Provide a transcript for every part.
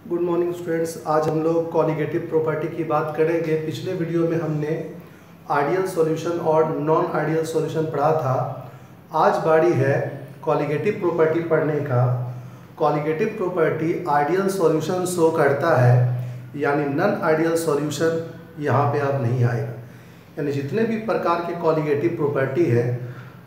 Good morning students. आज हम लोग कॉलिगेटिव प्रॉपर्टी की बात करेंगे। पिछले वीडियो में हमने आइडियल सॉल्यूशन और नॉन आइडियल सॉल्यूशन पढ़ा था। आज बारी है कॉलिगेटिव प्रॉपर्टी पढ़ने का। Colligative property ideal solution show करता है, यानी नॉन आइडियल सॉल्यूशन यहाँ पे अब नहीं आएगा। यानी जितने भी प्रकार के कॉलिगेटिव प्रॉपर्टी है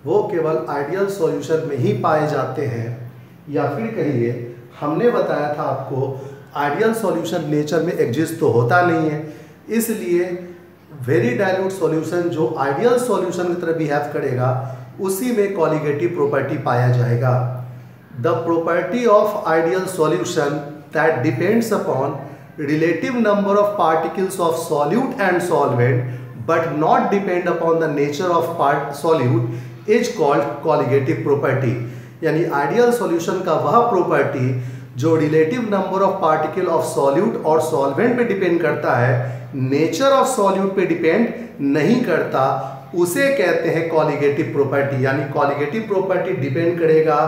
वो केवल आइडियल सॉल्यूशन में ही पाए जाते हैं, या फिर कहिए हमने बताया था आपको आइडियल सॉल्यूशन नेचर में एग्जिस्ट तो होता नहीं है, इसलिए वेरी डाइल्यूट सॉल्यूशन जो आइडियल सॉल्यूशन की तरह बिहेव करेगा उसी में कॉलिगेटिव प्रॉपर्टी पाया जाएगा। The property of ideal solution that depends upon relative number of particles of solute and solvent but not depend upon the nature of solute is called colligative property. यानी ideal solution का वह property जो relative number of particle of solute और solvent पे depend करता है, nature of solute पे depend नहीं करता, उसे कहते हैं कॉलिगेटिव प्रॉपर्टी। यानी कॉलिगेटिव प्रॉपर्टी डिपेंड करेगा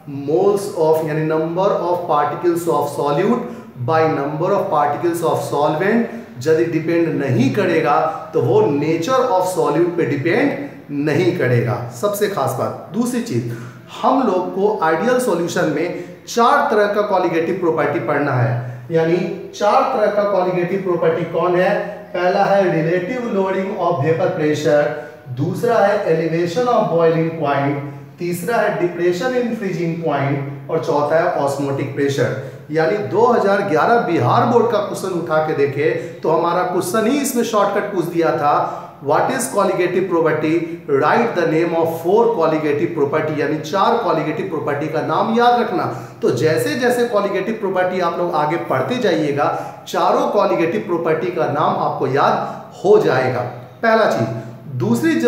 मोल्स ऑफ यानी number of particles of solute by number of particles of solvent. यदि डिपेंड नहीं करेगा तो वो नेचर ऑफ सॉल्यूट पे डिपेंड नहीं करेगा। सबसे खास बात दूसरी चीज, हम लोग को आइडियल सॉल्यूशन में 4 तरह का कॉलिगेटिव प्रॉपर्टी पढ़ना है। यानी 4 तरह का कॉलिगेटिव प्रॉपर्टी कौन है? पहला है relative loading of vapour pressure, दूसरा है एलिवेशन ऑफ बॉइलिंग पॉइंट, तीसरा है डिप्रेशन इन फ्रीजिंग पॉइंट और चौथा है ऑस्मोटिक प्रेशर। यानी 2011 बिहार बोर्ड का क्वेश्चन उठा के देखे तो हमारा क्वेश्चन ही इसमें शॉर्टकट पूछ दिया था, what is colligative property, right the name of 4 colligative property. यानी 4 कॉलिगेटिव प्रॉपर्टी का नाम याद रखना। तो जैसे जैसे कॉलिगेटिव प्रॉपर्टी आप लोग आगे पढ़ते जाइएगा, चारों कॉलिगेटिव प्रॉपर्टी का नाम आपको याद हो जाएगा। पहला चीज। दूसरी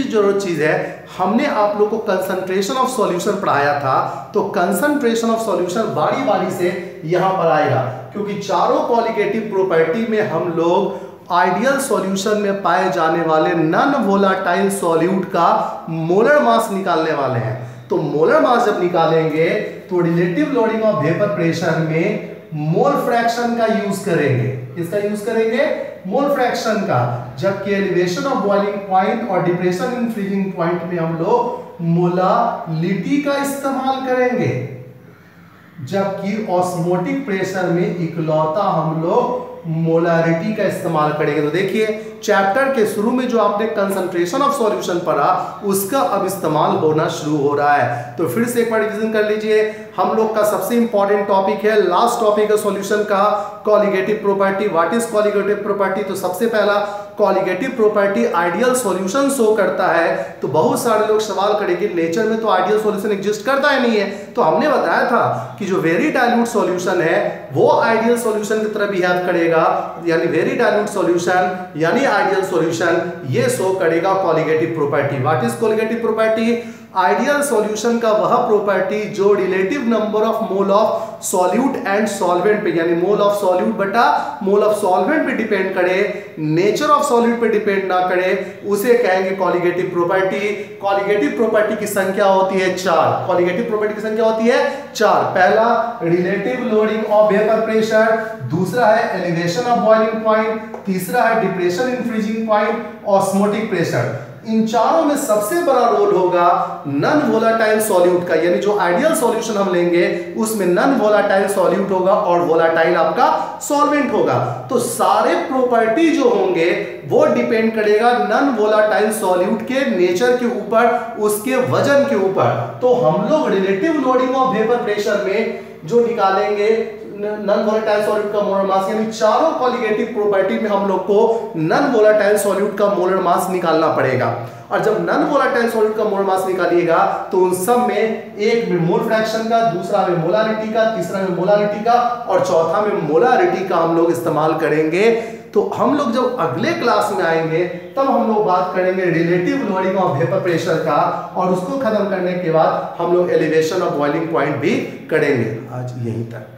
जरूरत चीज है, हमने आप लोग को कंसंट्रेशन ऑफ सॉल्यूशन पढ़ाया था, तो कंसंट्रेशन ऑफ सॉल्यूशन बारी बारी से यहां पर आएगा, क्योंकि चारों कॉलिगेटिव प्रॉपर्टी में हम लोग आइडियल सॉल्यूशन में पाए जाने वाले नॉन वोलाटाइल सॉल्यूट का मोलर मास निकालने वाले हैं। तो मोलर मास जब निकालेंगे तो relative loading of vapour pressure में मोल फ्रैक्शन का यूज करेंगे। किसका यूज करेंगे? मोल फ्रैक्शन का। जबकि एलिवेशन ऑफ बॉइलिंग पॉइंट और डिप्रेशन इन फ्रीजिंग पॉइंट में हम लोग मोलालिटी का इस्तेमाल करेंगे, जबकि ऑस्मोटिक प्रेशर में इकलौता हम लोग मोलारिटी का इस्तेमाल करेंगे। तो देखिए चैप्टर के शुरू में जो आपने कंसंट्रेशन ऑफ सॉल्यूशन पढ़ा उसका अब इस्तेमाल होना शुरू हो रहा है। तो फिर से एक बार रिवीजन कर लीजिए। हम लोग का सबसे इंपॉर्टेंट टॉपिक है, लास्ट टॉपिक है सॉल्यूशन का, colligative property. What is colligative property? तो सबसे पहला colligative property ideal solution show करता है। तो बहुत सारे लोग सवाल करेंगे नेचर में तो आइडियल सॉल्यूशन एग्जिस्ट करता ही नहीं है। तो हमने बताया था कि जो वेरी डाइल्यूट सॉल्यूशन है वो आइडियल सॉल्यूशन की तरह बिहेव करेगा, यानी वेरी डाइल्यूट सॉल्यूशन यानी आइडियल सॉल्यूशन ये शो करेगा colligative property. What is colligative property? Ideal solution का वह प्रॉपर्टी जो relative number of mole of solute and solvent पे, यानी मोल ऑफ सॉल्यूट बटा मोल ऑफ सॉल्वेंट पे डिपेंड करे, नेचर ऑफ सॉल्यूट पे डिपेंड ना करे, उसे कहेंगे कॉलिगेटिव प्रॉपर्टी। कॉलिगेटिव प्रॉपर्टी की संख्या होती है 4। कॉलिगेटिव प्रॉपर्टी की संख्या होती है 4। पहला relative loading of vapour pressure, दूसरा है एलिवेशन ऑफ बॉइलिंग पॉइंट, तीसरा है depression in freezing point, osmotic pressure. इन चारों में सबसे बड़ा रोल होगा नॉन वोलाटाइल सॉल्यूट का। यानी जो आइडियल सॉल्यूशन हम लेंगे उसमें नॉन वोलाटाइल सॉल्यूट होगा और वोलाटाइल आपका सॉल्वेंट होगा। तो सारे प्रॉपर्टी जो होंगे वो डिपेंड करेगा नॉन वोलाटाइल सॉल्यूट के नेचर के ऊपर, उसके वजन के ऊपर। तो हम लोग relative loading of vapour pressure में जो निकालेंगे नॉन वोलेटाइल सॉल्यूट का मोलर मास, यानी चारों कॉलिगेटिव प्रॉपर्टी में हम लोग को नॉन वोलेटाइल सॉल्यूट का मोलर मास निकालना पड़ेगा। और जब नॉन वोलेटाइल सॉल्यूट का मोलर मास निकालिएगा तो उन सब में एक में मोल फ्रैक्शन का, दूसरा में मोलारिटी का, तीसरा में मोलारिटी का और चौथा में मोलारिटी का हम लोग इस्तेमाल करेंगे। तो हम लोग जब अगले क्लास में आएंगे तब हम लोग बात करेंगे relative loading of vapour pressure का, और उसको खत्म करने के बाद हम लोग एलिवेशन ऑफ बॉइलिंग पॉइंट भी करेंगे। आज यहीं तक।